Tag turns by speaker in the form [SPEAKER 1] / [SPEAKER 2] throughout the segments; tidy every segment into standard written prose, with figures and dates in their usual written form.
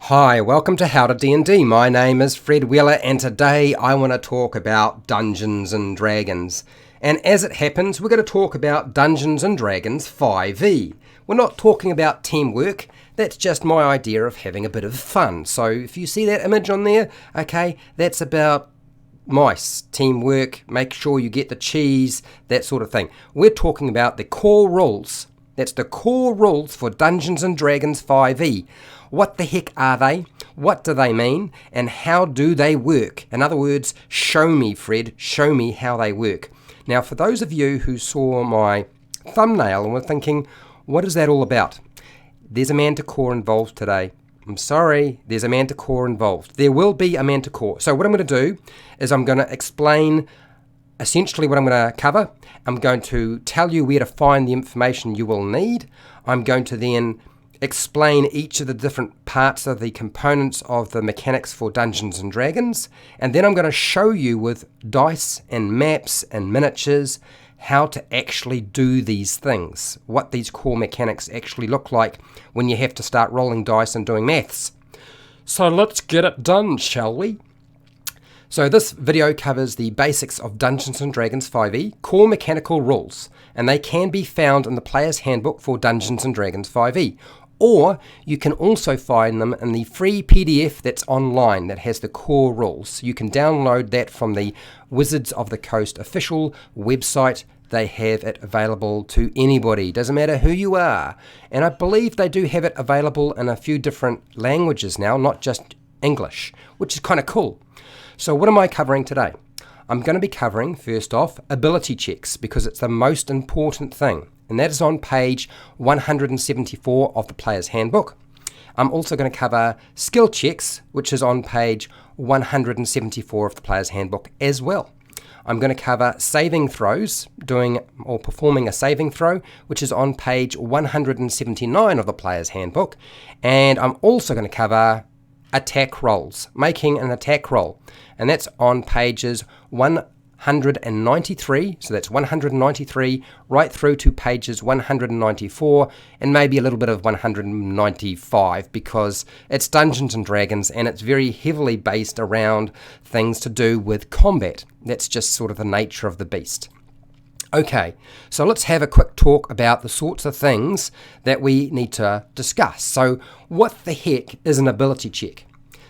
[SPEAKER 1] Hi, welcome to HowtoDandD. My name is Fred Wheeler and today I want to talk about Dungeons and Dragons. And as it happens, we're going to talk about Dungeons and Dragons 5e. We're not talking about teamwork, that's just my idea of having a bit of fun. So if you see that image on there, okay, that's about mice, teamwork, make sure you get the cheese, that sort of thing. We're talking about the core rules. That's the core rules for Dungeons and Dragons 5e. What the heck are they? What do they mean? And how do they work? In other words, show me, Fred, show me how they work. Now, for those of you who saw my thumbnail and were thinking, what is that all about? There's a manticore involved today. I'm sorry, there's a manticore involved. There will be a manticore. So what I'm going to do is I'm going to explain essentially what I'm going to cover. I'm going to tell you where to find the information you will need. I'm going to then explain each of the different parts of the components of the mechanics for Dungeons and Dragons, and then I'm going to show you with dice and maps and miniatures how to actually do these things, what these core mechanics actually look like when you have to start rolling dice and doing maths. So let's get it done, shall we? So this video covers the basics of Dungeons & Dragons 5e, core mechanical rules, and they can be found in the Player's Handbook for Dungeons & Dragons 5e, or you can also find them in the free PDF that's online that has the core rules. You can download that from the Wizards of the Coast official website. They have it available to anybody, doesn't matter who you are, and I believe they do have it available in a few different languages now, not just English, which is kind of cool. So what am I covering today? I'm going to be covering, first off, ability checks, because it's the most important thing, and that is on page 174 of the Player's Handbook. I'm also going to cover skill checks, which is on page 174 of the Player's Handbook as well. I'm going to cover saving throws, doing or performing a saving throw, which is on page 179 of the Player's Handbook, and I'm also going to cover attack rolls, making an attack roll, and that's on pages 193, so that's 193 right through to pages 194 and maybe a little bit of 195, because it's Dungeons and Dragons and it's very heavily based around things to do with combat. That's just sort of the nature of the beast. Okay, so let's have a quick talk about the sorts of things that we need to discuss. So what the heck is an ability check?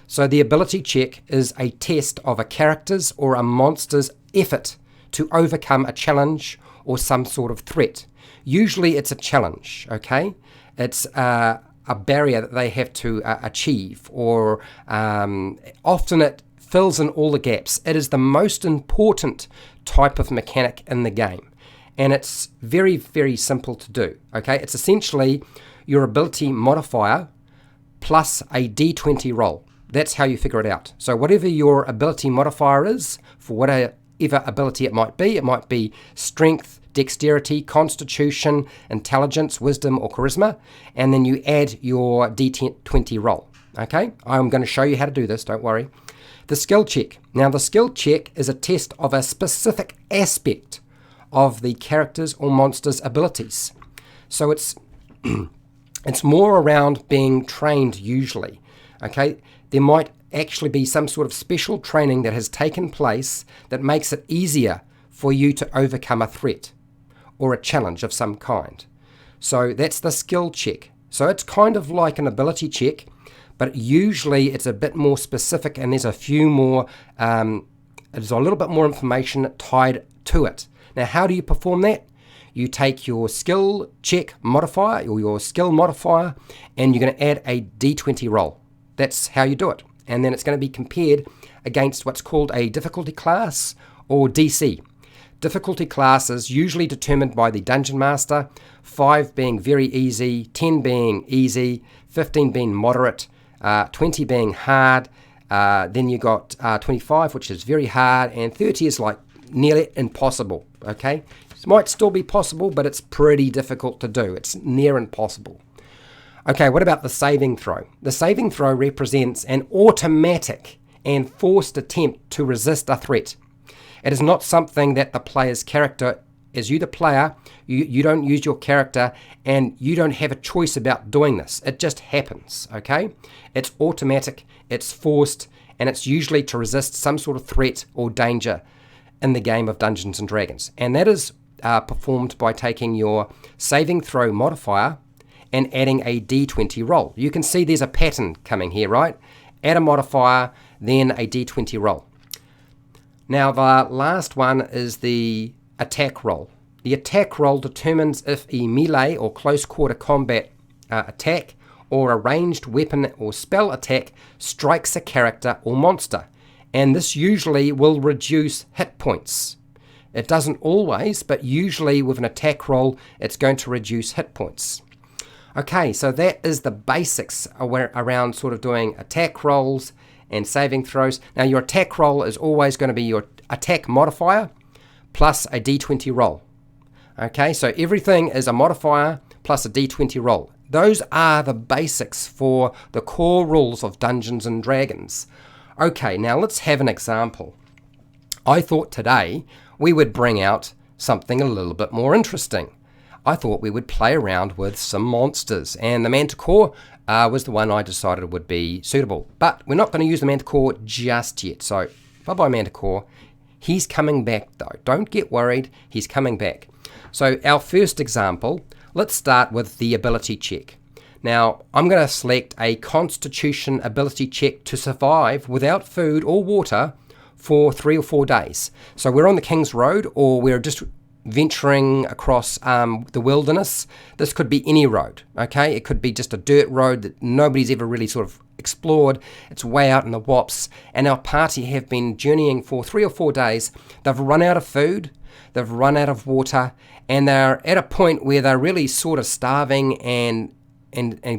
[SPEAKER 1] So the ability check is a test of a character's or a monster's effort to overcome a challenge or some sort of threat. Usually it's a challenge, okay? It's a barrier that they have to achieve, or often it fills in all the gaps. It is the most important type of mechanic in the game, and it's very, very simple to do, okay? It's essentially your ability modifier plus a d20 roll. That's how you figure it out. So whatever your ability modifier is, for whatever ability it might be strength, dexterity, constitution, intelligence, wisdom, or charisma, and then you add your d20 roll, okay? I'm going to show you how to do this, don't worry. The skill check. Now the skill check is a test of a specific aspect of the character's or monster's abilities. So it's it's more around being trained usually, okay? There might actually be some sort of special training that has taken place that makes it easier for you to overcome a threat or a challenge of some kind. So that's the skill check. So it's kind of like an ability check, but usually it's a bit more specific, and there's a few more, there's a little bit more information tied to it. Now, how do you perform that? You take your skill check modifier or your skill modifier, and you're going to add a d20 roll. That's how you do it. And then it's going to be compared against what's called a difficulty class or DC. Difficulty class is usually determined by the Dungeon Master, 5 being very easy, 10 being easy, 15 being moderate, 20 being hard, then you got 25, which is very hard, and 30 is like nearly impossible, okay? It might still be possible, but it's pretty difficult to do. It's near impossible. Okay, what about the saving throw? The saving throw represents an automatic and forced attempt to resist a threat. It is not something that the player's character as you the player, you don't use your character, and you don't have a choice about doing this. It just happens, okay? It's automatic, it's forced, and it's usually to resist some sort of threat or danger in the game of Dungeons and Dragons. And that is performed by taking your saving throw modifier and adding a d20 roll. You can see there's a pattern coming here, right? Add a modifier, then a d20 roll. Now the last one is the attack roll. The attack roll determines if a melee or close quarter combat attack or a ranged weapon or spell attack strikes a character or monster, and this usually will reduce hit points. It doesn't always, but usually with an attack roll it's going to reduce hit points. Okay, so that is the basics around sort of doing attack rolls and saving throws. Now your attack roll is always going to be your attack modifier plus a d20 roll. Okay, so everything is a modifier plus a d20 roll. Those are the basics for the core rules of Dungeons and Dragons. Okay, now let's have an example. I thought today we would bring out something a little bit more interesting. I thought we would play around with some monsters, and the Manticore was the one I decided would be suitable. But we're not going to use the Manticore just yet, so bye-bye Manticore. He's coming back though. Don't get worried, he's coming back. So our first example, let's start with the ability check. Now, I'm going to select a Constitution ability check to survive without food or water for 3 or 4 days. So we're on the King's Road, or we're just venturing across the wilderness. This could be any road, okay? It could be just a dirt road that nobody's ever really sort of explored. It's way out in the wops, and our party have been journeying for 3 or 4 days. They've run out of food, they've run out of water, and they're at a point where they're really sort of starving and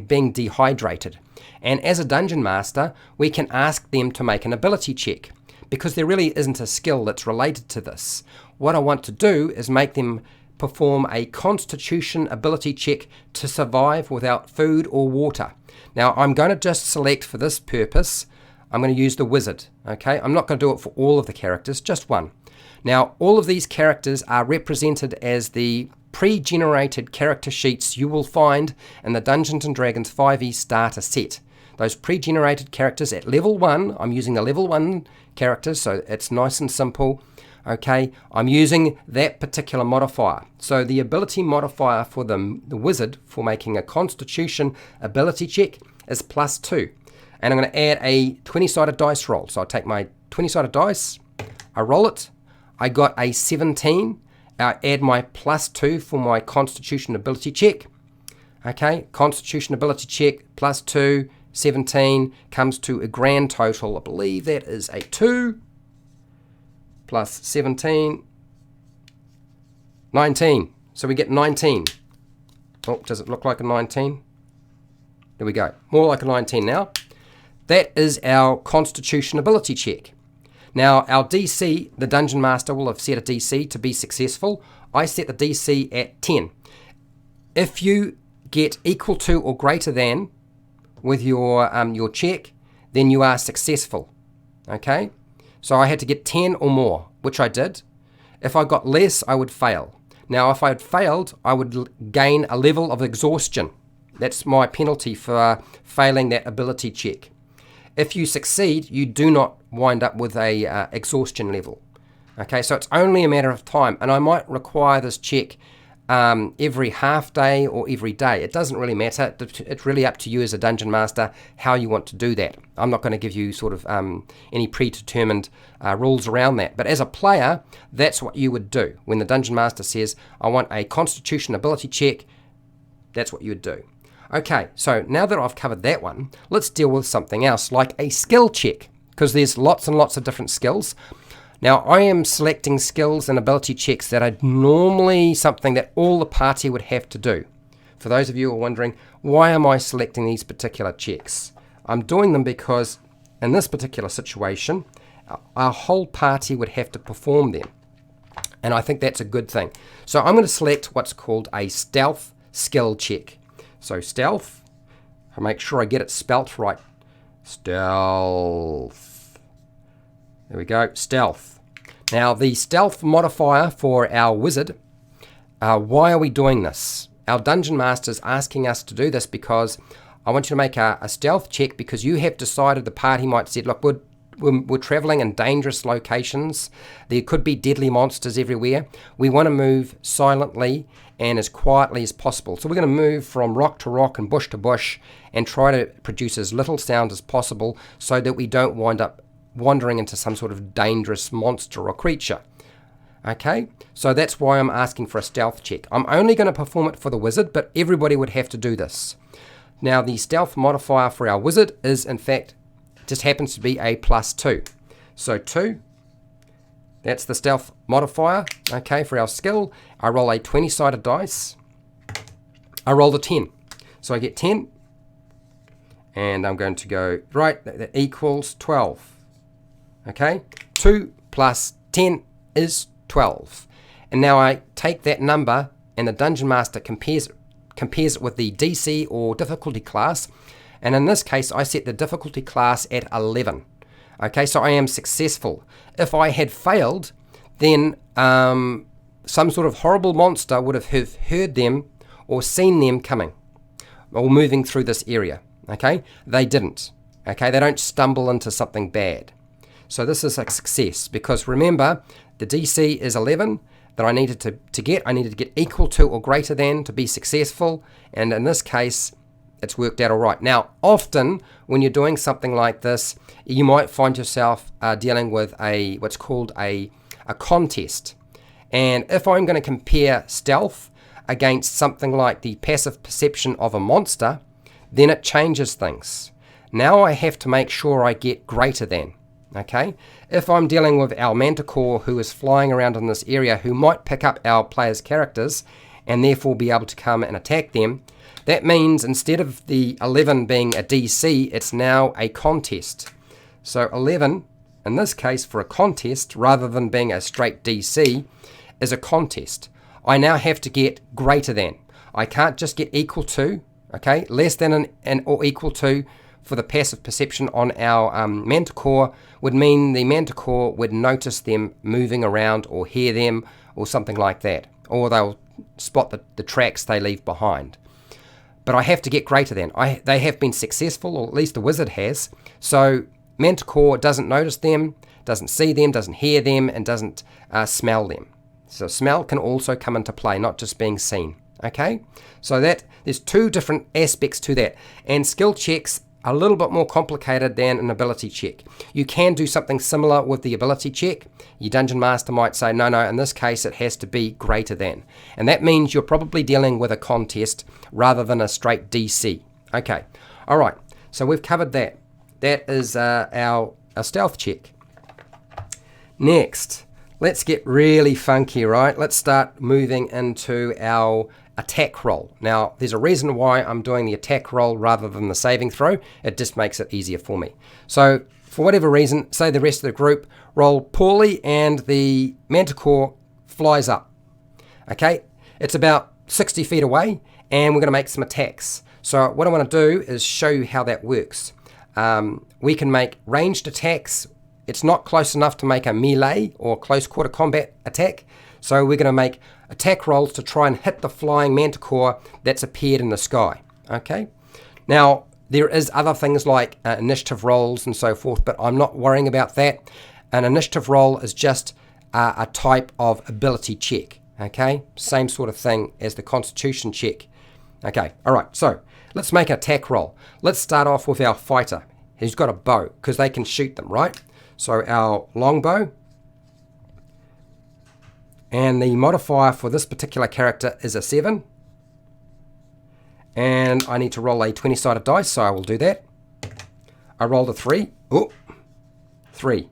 [SPEAKER 1] being dehydrated. And as a dungeon master, we can ask them to make an ability check, because there really isn't a skill that's related to this. What I want to do is make them perform a Constitution ability check to survive without food or water. Now I'm going to just select, for this purpose, I'm going to use the wizard, okay? I'm not going to do it for all of the characters, just one. Now all of these characters are represented as the pre-generated character sheets you will find in the Dungeons and Dragons 5e starter set. Those pre-generated characters at level 1, I'm using the level 1 characters, so it's nice and simple. Okay, I'm using that particular modifier. So the ability modifier for the wizard for making a Constitution ability check is +2. And I'm going to add a 20-sided dice roll. So I'll take my 20-sided dice, I roll it, I got a 17, I add my +2 for my Constitution ability check. Okay, Constitution ability check +2, 17 comes to a grand total, I believe that is a 2. Plus 17, 19. So we get 19. Oh, does it look like a 19? There we go. More like a 19 now. That is our Constitution ability check. Now our DC, the Dungeon Master will have set a DC to be successful. I set the DC at 10. If you get equal to or greater than with your check, then you are successful. Okay? So I had to get 10 or more, which I did. If I got less, I would fail. Now, if I had failed, I would gain a level of exhaustion. That's my penalty for failing that ability check. If you succeed, you do not wind up with a exhaustion level. Okay, so it's only a matter of time, and I might require this check every half day or every day. It doesn't really matter. It's really up to you as a dungeon master how you want to do that. I'm not going to give you sort of any predetermined rules around that. But as a player, that's what you would do. When the dungeon master says, I want a Constitution ability check, that's what you would do. Okay, so now that I've covered that one, let's deal with something else, like a skill check, because there's lots and lots of different skills. Now, I am selecting skills and ability checks that are normally something that all the party would have to do. For those of you who are wondering, why am I selecting these particular checks? I'm doing them because in this particular situation, our whole party would have to perform them. And I think that's a good thing. So I'm going to select what's called a stealth skill check. So stealth, I'll make sure I get it spelt right. Stealth. There we go, stealth. Now the stealth modifier for our wizard Why are we doing this? Our Dungeon Master is asking us to do this because I want you to make a stealth check, because you have decided, the party might say, look, we're traveling in dangerous locations. There could be deadly monsters everywhere. We want to move silently and as quietly as possible. So we're going to move from rock to rock and bush to bush and try to produce as little sound as possible so that we don't wind up wandering into some sort of dangerous monster or creature. Okay, so that's why I'm asking for a stealth check. I'm only going to perform it for the wizard, but everybody would have to do this. Now, the stealth modifier for our wizard is, in fact, just happens to be a +2. So 2, that's the stealth modifier, okay, for our skill. I roll a 20-sided dice. I roll a 10. So I get 10, and I'm going to go, right, that equals 12. Okay, 2 plus 10 is 12. And now I take that number, and the Dungeon Master compares it with the DC or difficulty class. And in this case, I set the difficulty class at 11. Okay, so I am successful. If I had failed, then some sort of horrible monster would have heard them or seen them coming or moving through this area. Okay, they didn't. Okay, they don't stumble into something bad. So this is a success, because remember, the DC is 11 that I needed to get. I needed to get equal to or greater than to be successful. And in this case, it's worked out all right. Now, often when you're doing something like this, you might find yourself dealing with what's called a contest. And if I'm going to compare stealth against something like the passive perception of a monster, then it changes things. Now I have to make sure I get greater than. Okay, if I'm dealing with our Manticore who is flying around in this area, who might pick up our players' characters and therefore be able to come and attack them, that means instead of the 11 being a DC, it's now a contest. So 11, in this case for a contest, rather than being a straight DC, is a contest. I now have to get greater than. I can't just get equal to, okay? Less than or equal to for the passive perception on our Manticore would mean the Manticore would notice them moving around or hear them or something like that. Or they'll spot the tracks they leave behind. But I have to get greater than. They have been successful, or at least the wizard has. So Manticore doesn't notice them, doesn't see them, doesn't hear them, and doesn't smell them. So smell can also come into play, not just being seen. Okay? So there's two different aspects to that. And skill checks are a little bit more complicated than an ability check. You can do something similar with the ability check. Your Dungeon Master might say, no, in this case it has to be greater than. And that means you're probably dealing with a contest rather than a straight DC. Okay, all right, so we've covered that. That is our stealth check. Next, let's get really funky, right? Let's start moving into our attack roll. Now, there's a reason why I'm doing the attack roll rather than the saving throw. It just makes it easier for me. So, for whatever reason, say the rest of the group roll poorly and the Manticore flies up. Okay, it's about 60 feet away and we're going to make some attacks. So what I want to do is show you how that works. We can make ranged attacks. It's not close enough to make a melee or close quarter combat attack. So we're going to make attack rolls to try and hit the flying Manticore that's appeared in the sky. Okay. Now, there is other things like initiative rolls and so forth, but I'm not worrying about that. An initiative roll is just a type of ability check. Okay. Same sort of thing as the constitution check. Okay. All right. So let's make an attack roll. Let's start off with our fighter. He's got a bow because they can shoot them, right? So our longbow. And the modifier for this particular character is a 7. And I need to roll a 20-sided dice, so I will do that. I rolled a 3. Oh, 3.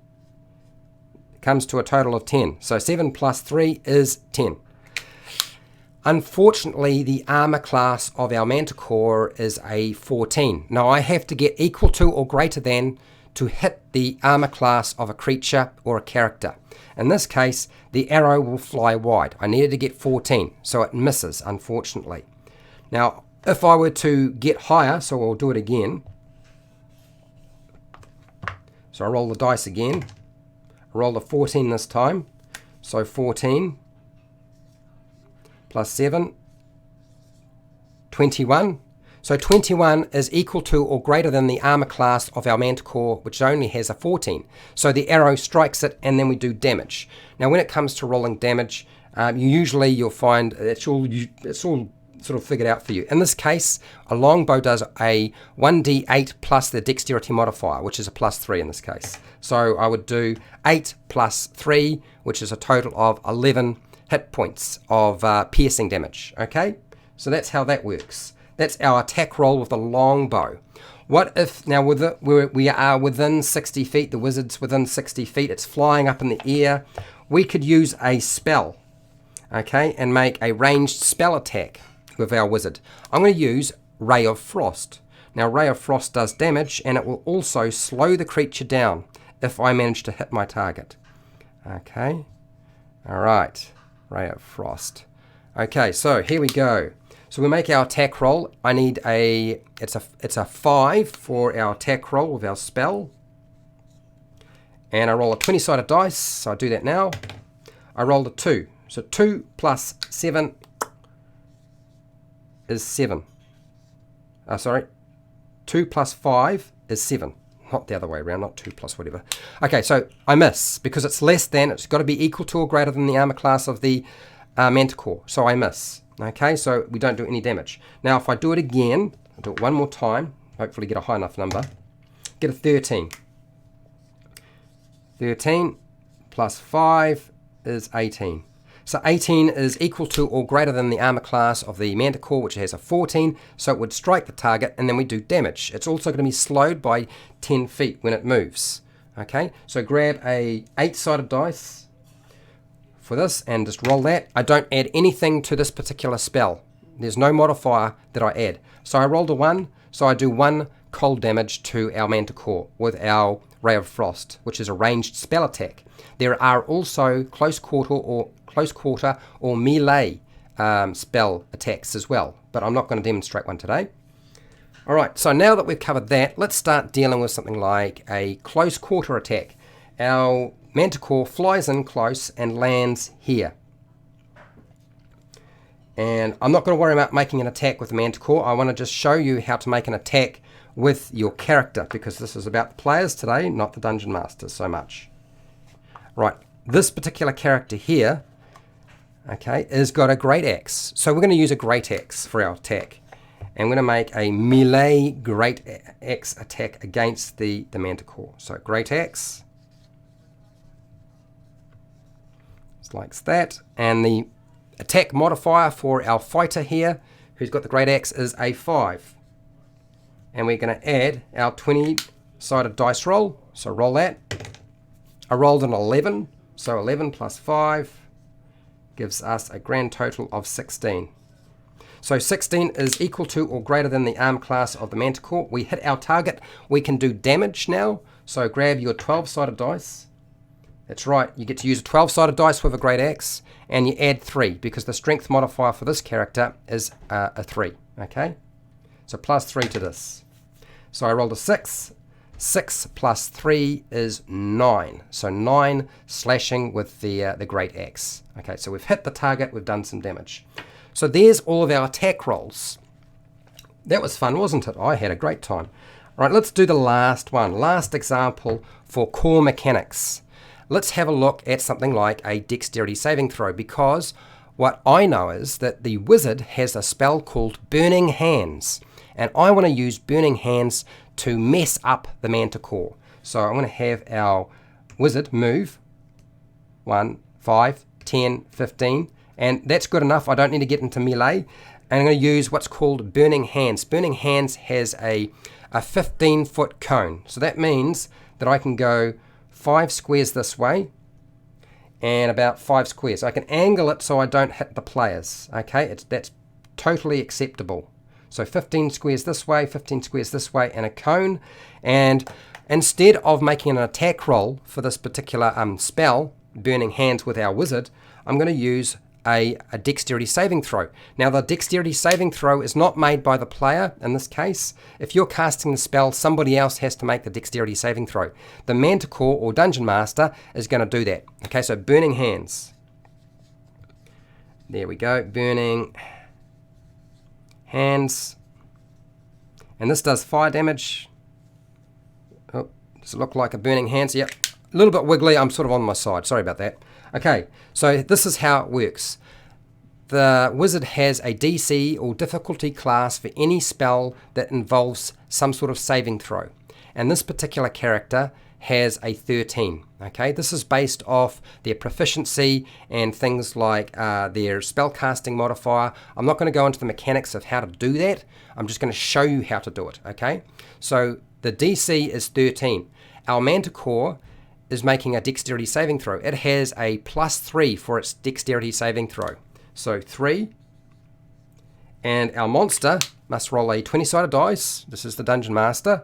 [SPEAKER 1] It comes to a total of 10. So 7 plus 3 is 10. Unfortunately, the armor class of our Manticore is a 14. Now, I have to get equal to or greater than to hit the armor class of a creature or a character. In this case, the arrow will fly wide. I needed to get 14, so it misses, unfortunately. Now, if I were to get higher, so I'll do it again. So I roll the dice again. I roll a 14 this time. So 14 plus 7, 21. So 21 is equal to or greater than the armor class of our Manticore, which only has a 14. So the arrow strikes it, and then we do damage. Now, when it comes to rolling damage, you'll find it's all sort of figured out for you. In this case, a longbow does a 1d8 plus the dexterity modifier, which is a plus 3 in this case. So I would do 8 plus 3, which is a total of 11 hit points of piercing damage. Okay, so that's how that works. That's our attack roll with the longbow. What if now we are within 60 feet, the wizard's within 60 feet, it's flying up in the air. We could use a spell, okay, and make a ranged spell attack with our wizard. I'm going to use Ray of Frost. Now, Ray of Frost does damage, and it will also slow the creature down if I manage to hit my target. Okay, all right, Ray of Frost. Okay, so here we go. So we make our attack roll. I need it's a 5 for our attack roll with our spell. And I roll a 20-sided dice, so I do that now. I rolled a 2. So 2 plus 7 is 7. Sorry, 2 plus 5 is 7. Not the other way around, not 2 plus whatever. Okay, so I miss because it's less than, it's got to be equal to or greater than the armor class of the Manticore. So I miss. Okay, so we don't do any damage. Now, if I do it again, I'll do it one more time, hopefully get a high enough number, get a 13. 13 plus 5 is 18. So 18 is equal to or greater than the armor class of the Manticore, which has a 14, so it would strike the target, and then we do damage. It's also going to be slowed by 10 feet when it moves. Okay, so grab a 8-sided dice for this and just roll that. I don't add anything to this particular spell. There's no modifier that I add. So I rolled a 1, so I do 1 cold damage to our Manticore with our Ray of Frost, which is a ranged spell attack. There are also close quarter or melee spell attacks as well, but I'm not going to demonstrate one today. Alright, so now that we've covered that, let's start dealing with something like a close quarter attack. Our Manticore flies in close and lands here. And I'm not going to worry about making an attack with the Manticore. I want to just show you how to make an attack with your character, because this is about the players today, not the Dungeon Masters so much. Right, this particular character here, okay, has got a great axe. So we're going to use a great axe for our attack. And we're going to make a melee great axe attack against the Manticore. So great axe. Like that, and the attack modifier for our fighter here who's got the great axe is a 5, and we're going to add our 20-sided dice roll, so roll that. I rolled an 11, so 11 plus 5 gives us a grand total of 16. So 16 is equal to or greater than the arm class of the Manticore. We hit our target, we can do damage now, so grab your 12-sided dice. That's right, you get to use a 12-sided dice with a great axe, and you add 3, because the strength modifier for this character is a 3, okay? So plus 3 to this. So I rolled a 6. 6 plus 3 is 9. So 9 slashing with the great axe. Okay, so we've hit the target, we've done some damage. So there's all of our attack rolls. That was fun, wasn't it? I had a great time. All right, let's do the last one. Last example for core mechanics. Let's have a look at something like a dexterity saving throw, because what I know is that the wizard has a spell called Burning Hands, and I want to use Burning Hands to mess up the Manticore. So I'm going to have our wizard move 1, 5, 10, 15, and that's good enough. I don't need to get into melee, and I'm going to use what's called Burning Hands. Burning Hands has a 15-foot cone, so that means that I can go 5 squares this way and about 5 squares. I can angle it so I don't hit the players. Okay, that's totally acceptable. So 15 squares this way, 15 squares this way, and a cone. And instead of making an attack roll for this particular spell, Burning Hands with our wizard, I'm going to use a dexterity saving throw. Now, the dexterity saving throw is not made by the player in this case. If you're casting the spell, somebody else has to make the dexterity saving throw. The Manticore or Dungeon Master is going to do that. Okay, so Burning Hands. There we go, burning hands. And this does fire damage. Oh, does it look like a burning hands? Yep, a little bit wiggly. I'm sort of on my side. Sorry about that. Okay, so this is how it works. The wizard has a DC or difficulty class for any spell that involves some sort of saving throw. And this particular character has a 13. Okay, this is based off their proficiency and things like their spellcasting modifier. I'm not going to go into the mechanics of how to do that. I'm just going to show you how to do it. Okay, so the DC is 13. Our Manticore is making a dexterity saving throw. It has a +3 for its dexterity saving throw. So 3. And our monster must roll a 20-sided dice. This is the Dungeon Master.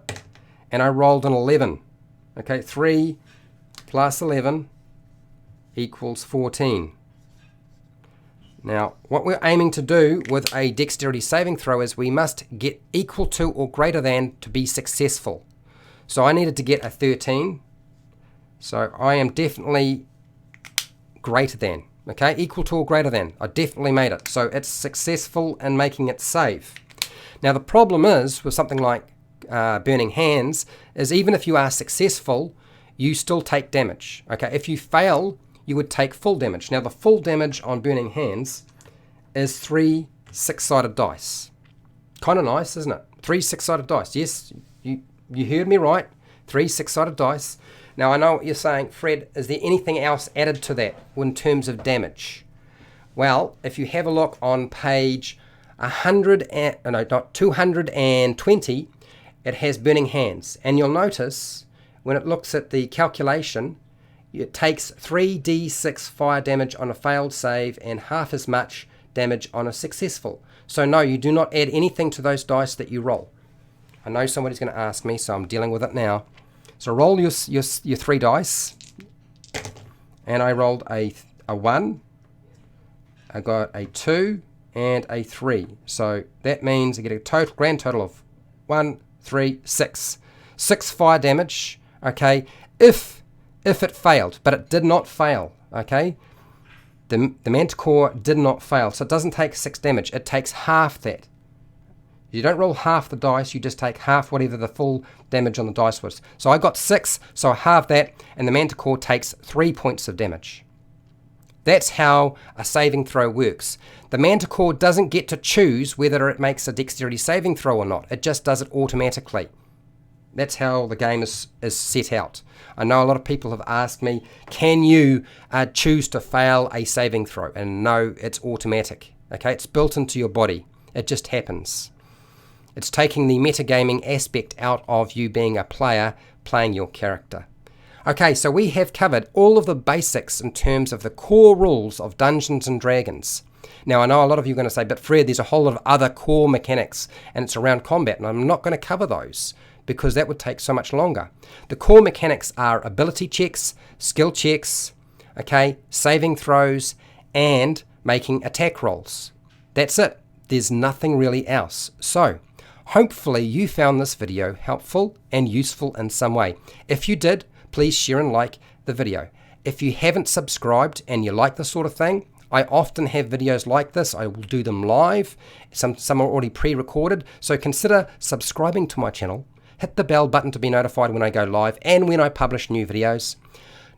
[SPEAKER 1] And I rolled an 11. Okay, 3 plus 11 equals 14. Now, what we're aiming to do with a dexterity saving throw is we must get equal to or greater than to be successful. So I needed to get a 13. So I am definitely greater than. Okay, equal to or greater than. I definitely made it. So it's successful in making it save. Now the problem is with something like burning hands is even if you are successful, you still take damage. Okay, if you fail, you would take full damage. Now the full damage on burning hands is 3 6-sided dice. Kind of nice, isn't it? 3 6-sided dice. Yes, you heard me right. 3 6-sided dice. Now I know what you're saying, Fred, is there anything else added to that in terms of damage? Well, if you have a look on page 220, it has burning hands, and you'll notice when it looks at the calculation, it takes 3d6 fire damage on a failed save and half as much damage on a successful. So no, you do not add anything to those dice that you roll. I know somebody's going to ask me, so I'm dealing with it now. So roll your 3 dice, and I rolled a 1, I got a 2, and a 3. So that means I get a grand total of 1, 3, 6. 6 fire damage, okay, if it failed, but it did not fail, okay? The Manticore did not fail, so it doesn't take 6 damage, it takes half that. You don't roll half the dice, you just take half whatever the full damage on the dice was. So I got 6, so I halve that, and the Manticore takes 3 points of damage. That's how a saving throw works. The Manticore doesn't get to choose whether it makes a dexterity saving throw or not. It just does it automatically. That's how the game is set out. I know a lot of people have asked me, can you choose to fail a saving throw? And no, it's automatic. Okay, it's built into your body. It just happens. It's taking the metagaming aspect out of you being a player playing your character. Okay, so we have covered all of the basics in terms of the core rules of Dungeons and Dragons. Now, I know a lot of you are going to say, but Fred, there's a whole lot of other core mechanics and it's around combat, and I'm not going to cover those because that would take so much longer. The core mechanics are ability checks, skill checks, okay, saving throws, and making attack rolls. That's it. There's nothing really else. So, hopefully you found this video helpful and useful in some way. If you did, please share and like the video. If you haven't subscribed and you like this sort of thing, I often have videos like this. I will do them live. Some are already pre-recorded. So consider subscribing to my channel. Hit the bell button to be notified when I go live and when I publish new videos.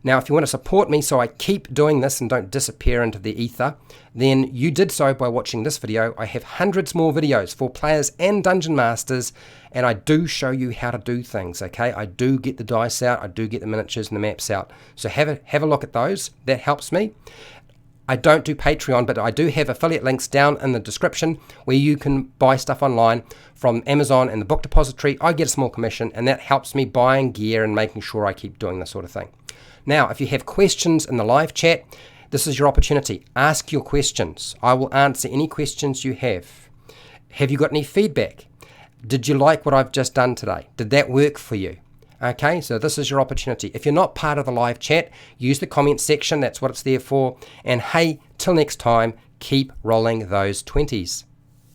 [SPEAKER 1] Now, if you want to support me so I keep doing this and don't disappear into the ether, then you did so by watching this video. I have hundreds more videos for players and dungeon masters, and I do show you how to do things, okay? I do get the dice out, I do get the miniatures and the maps out. So have a look at those. That helps me. I don't do Patreon, but I do have affiliate links down in the description where you can buy stuff online from Amazon and the book depository. I get a small commission, and that helps me buying gear and making sure I keep doing this sort of thing. Now, if you have questions in the live chat, this is your opportunity. Ask your questions. I will answer any questions you have. Have you got any feedback? Did you like what I've just done today? Did that work for you? Okay, so this is your opportunity. If you're not part of the live chat, use the comment section. That's what it's there for. And hey, till next time, keep rolling those 20s.